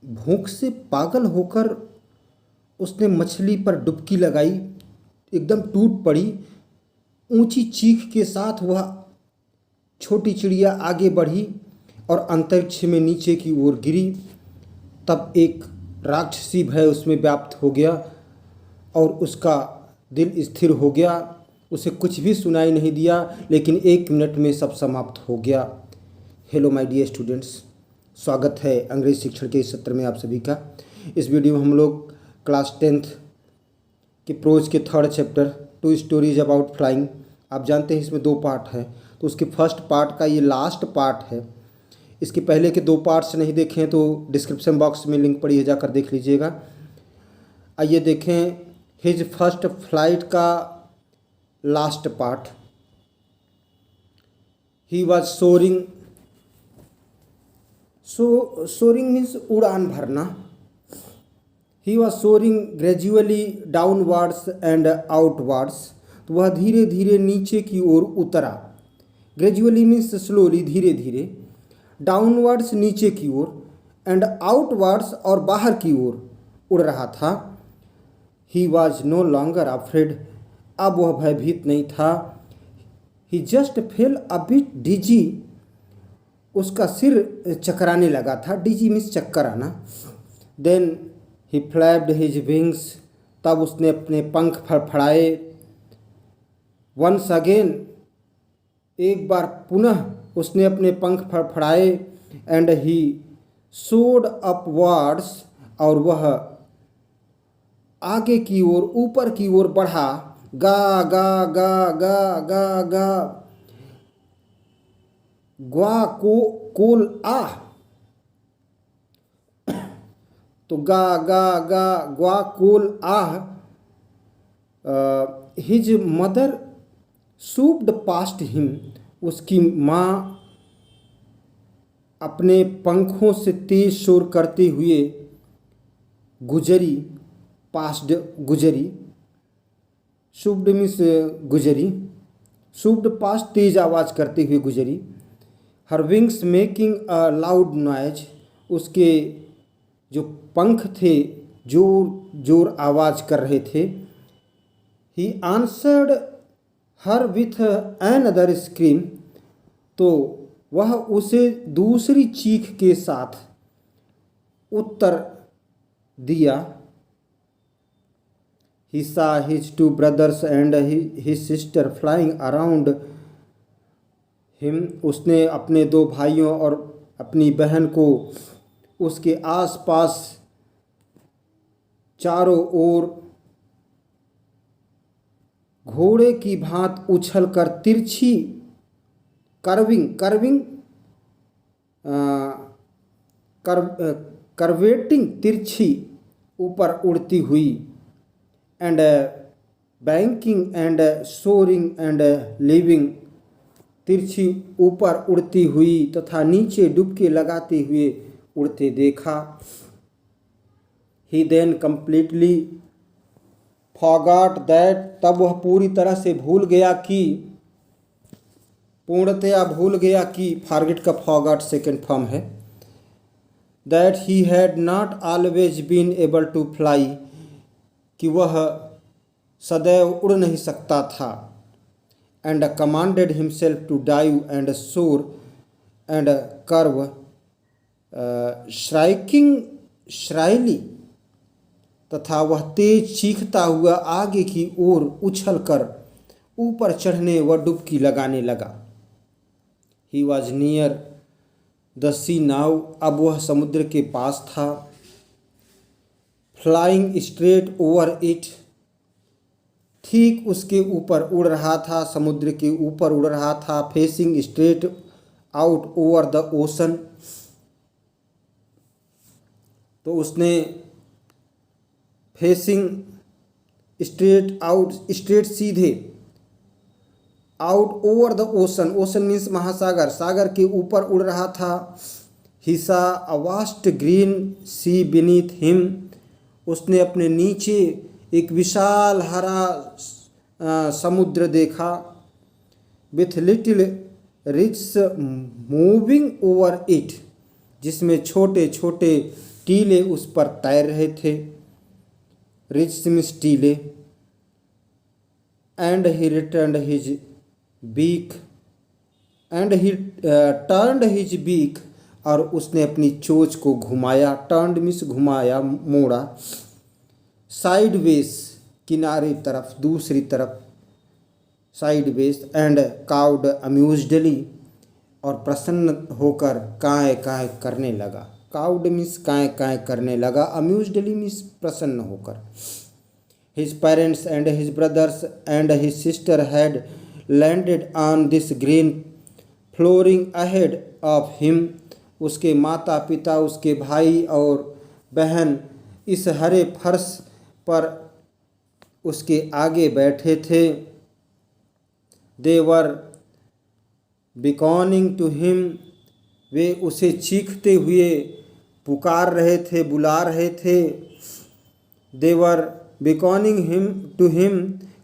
भूख से पागल होकर उसने मछली पर डुबकी लगाई, एकदम टूट पड़ी। ऊंची चीख के साथ वह छोटी चिड़िया आगे बढ़ी और अंतरिक्ष में नीचे की ओर गिरी। तब एक राक्षसी भय उसमें व्याप्त हो गया और उसका दिल स्थिर हो गया। उसे कुछ भी सुनाई नहीं दिया, लेकिन 1 मिनट में सब समाप्त हो गया। हेलो माय डियर स्टूडेंट्स, स्वागत है अंग्रेजी शिक्षण के इस सत्र में आप सभी का। इस वीडियो में हम लोग क्लास 10th के प्रोज के 3rd chapter 2 stories about flying, आप जानते हैं इसमें 2 पार्ट है, तो उसके फर्स्ट पार्ट का ये लास्ट पार्ट है। इसके पहले के 2 पार्ट्स नहीं देखें तो डिस्क्रिप्शन बॉक्स में लिंक पड़ी है, जाकर देख लीजिएगा। आइए देखें हिज फर्स्ट फ्लाइट का last part. He was soaring. Soaring means उड़ान भरना। He was soaring gradually downwards and outwards. तो वह धीरे धीरे नीचे की ओर उतरा। ग्रेजुअली मीन्स स्लोली, धीरे धीरे। डाउनवर्ड्स नीचे की ओर, एंड आउटवर्ड्स और बाहर की ओर उड़ रहा था। He was no longer afraid. अब वह भयभीत नहीं था। He just fell a bit dizzy. उसका सिर चकराने लगा था। डिजी मीन्स चक्कर आना। Then he flapped his wings. तब उसने अपने पंख फड़फड़ाए। वंस अगेन, एक बार पुनः उसने अपने पंख फड़फड़ाए। एंड ही सोड अपवर्ड्स, और वह आगे की ओर, ऊपर की ओर बढ़ा। गा गा गा गा गा गा, ग्वा को कोल आह। तो गा गा गा ग्वा कोल आह। His mother swooped past him. उसकी माँ अपने पंखों से तेज शोर करते हुए गुजरी। पास्ट गुजरी। शुब्ड मीन्स गुजरी। शुब्ड पास्ट तेज आवाज़ करते हुए गुजरी। हर wings making a loud noise. उसके जो पंख थे जोर जोर आवाज़ कर रहे थे। He answered her with an other scream. तो वह उसे दूसरी चीख के साथ उत्तर दिया। He saw his 2 brothers and his sister flying around him. उसने अपने 2 भाइयों और अपनी बहन को उसके आसपास चारों ओर घोड़े की भांत उछल कर तिरछी करवेटिंग तिरछी ऊपर उड़ती हुई। And banking and soaring and living. तिरछी ऊपर उड़ती हुई तथा नीचे डुबके लगाते हुए उड़ते देखा। ही देन कम्प्लीटली फॉरगॉट दैट। तब वह पूरी तरह से भूल गया कि, पूर्णतया भूल गया कि, फॉरगेट का फॉरगॉट सेकेंड फॉर्म है। That he had not always been able to fly, कि वह सदैव उड़ नहीं सकता था। And commanded himself to dive and soar and curve shrieking shrilly. तथा वह तेज चीखता हुआ आगे की ओर उछलकर ऊपर चढ़ने व डुबकी लगाने लगा। He was near the sea now. अब वह समुद्र के पास था। Flying straight over it. ठीक उसके ऊपर उड़ रहा था, समुद्र के ऊपर उड़ रहा था। Facing straight out over the ocean. तो उसने फेसिंग स्ट्रेट आउट, स्ट्रेट सीधे, out over the ocean. Ocean means महासागर, सागर के ऊपर उड़ रहा था। He saw a vast green sea beneath him. उसने अपने नीचे एक विशाल हरा समुद्र देखा। With little ridges moving over it. जिसमें छोटे छोटे टीले उस पर तैर रहे थे। रिज मीन्स टीले। And he return his beak and he turned his beak, और उसने अपनी चोंच को घुमाया। टर्नड मीन्स घुमाया, मोड़ा। साइडवेज किनारे तरफ, दूसरी तरफ, साइडवेज। एंड काउड अम्यूज्डली, और प्रसन्न होकर काए काए करने लगा। काउड मीन्स काए काए करने लगा। अम्यूज्डली मीन्स प्रसन्न होकर। His parents and his brothers and his sister had landed on this green flooring ahead of him. उसके माता पिता, उसके भाई और बहन इस हरे फर्श पर उसके आगे बैठे थे। They were beckoning to him. वे उसे चीखते हुए पुकार रहे थे, बुला रहे थे। They were beckoning him to him,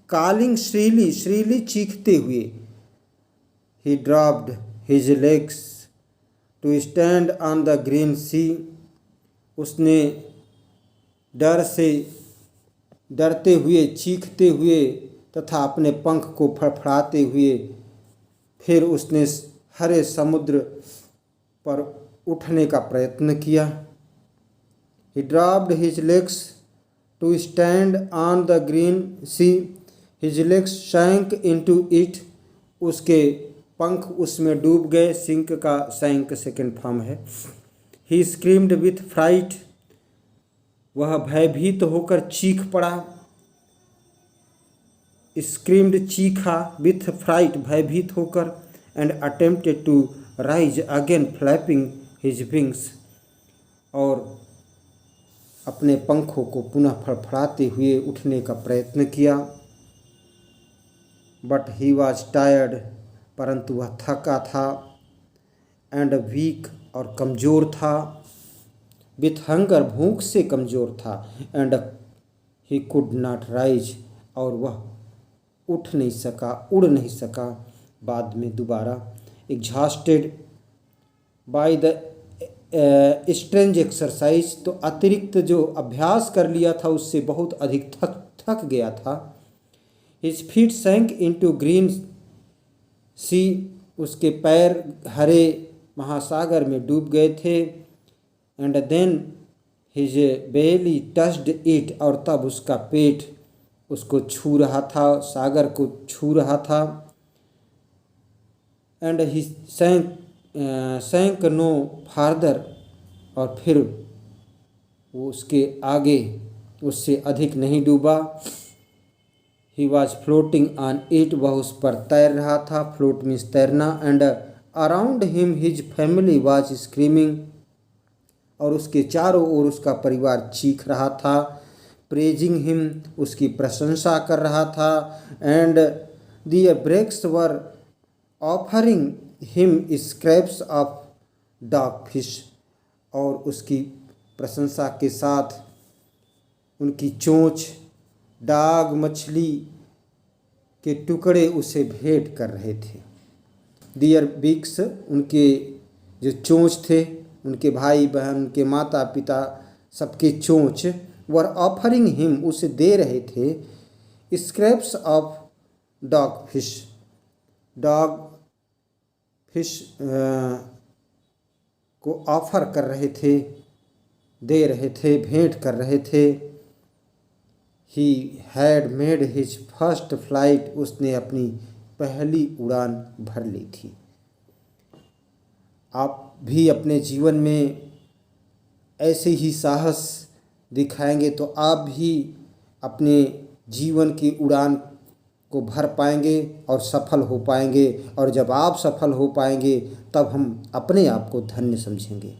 calling shrilly, shrilly चीखते हुए। He dropped his legs to stand on the green sea. उसने डरते हुए, चीखते हुए तथा अपने पंख को फड़फड़ाते हुए फिर उसने हरे समुद्र पर उठने का प्रयत्न किया। He dropped his legs to stand on the green sea. His legs sank into it. उसके पंख उसमें डूब गए। सिंक का सैंक सेकेंड फॉर्म है। He screamed with fright. वह भयभीत होकर चीख पड़ा। Screamed चीखा, with fright भयभीत होकर। And attempted to rise again flapping his wings, और अपने पंखों को पुनः फड़फड़ाते हुए उठने का प्रयत्न किया। बट ही वॉज टायर्ड, परंतु वह थका था। एंड वीक, और कमज़ोर था। विथ हंगर, भूख से कमज़ोर था। And he could not rise, और वह उठ नहीं सका, उड़ नहीं सका। बाद में दोबारा exhausted by the strange exercise, तो अतिरिक्त जो अभ्यास कर लिया था उससे बहुत अधिक थक गया था। His feet sank into green sea, उसके पैर हरे महासागर में डूब गए थे। And then his belly touched it, और तब उसका पेट उसको छू रहा था, सागर को छू रहा था। एंड ही सैंक नो फार्दर, और फिर वो उसके आगे उससे अधिक नहीं डूबा। He was floating on it, वह उस पर तैर रहा था। फ्लोट मीन्स तैरना। And around him his family was screaming, और उसके चारों ओर उसका परिवार चीख रहा था। प्रेजिंग हिम, उसकी प्रशंसा कर रहा था। And their breaks were offering him scraps of dog fish, और उसकी प्रशंसा के साथ उनकी चोंच डाग मछली के टुकड़े उसे भेंट कर रहे थे। दियर बिक्स, उनके जो चोंच थे, उनके भाई बहन, उनके माता पिता सबके चोंच, वर ऑफरिंग हिम, उसे दे रहे थे। Scraps of dog fish, dog fish को ऑफर कर रहे थे, दे रहे थे, भेंट कर रहे थे। He had made his first flight, उसने अपनी पहली उड़ान भर ली थी। आप भी अपने जीवन में ऐसे ही साहस दिखाएंगे तो आप भी अपने जीवन की उड़ान को भर पाएंगे और सफल हो पाएंगे। और जब आप सफल हो पाएंगे तब हम अपने आप को धन्य समझेंगे।